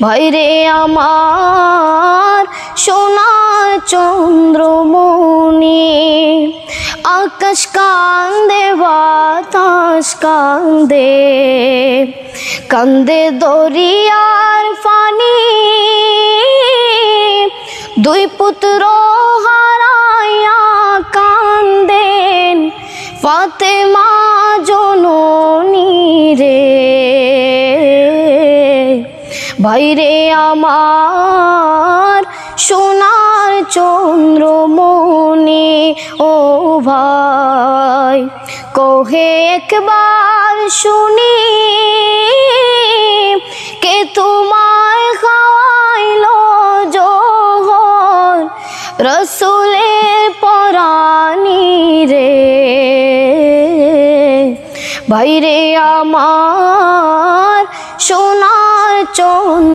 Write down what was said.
ভাইরে আমার সোনার চন্দ্রমণি, আকাশ কান্দে বাতাস কান্দে, কান্দে দরিয়ার ফানি, দুই পুত্র হারাইয়া কান্দেন ফাতেমা জননী রে। ভাইরে আমার সোনার চন্দ্রমণি, ও ভাই কহে একবার শুনি, কে তোমায় খাওয়াইলো জোহর রসুলের পরানি রে। ভাইরে আমার সোনার চন্দ্র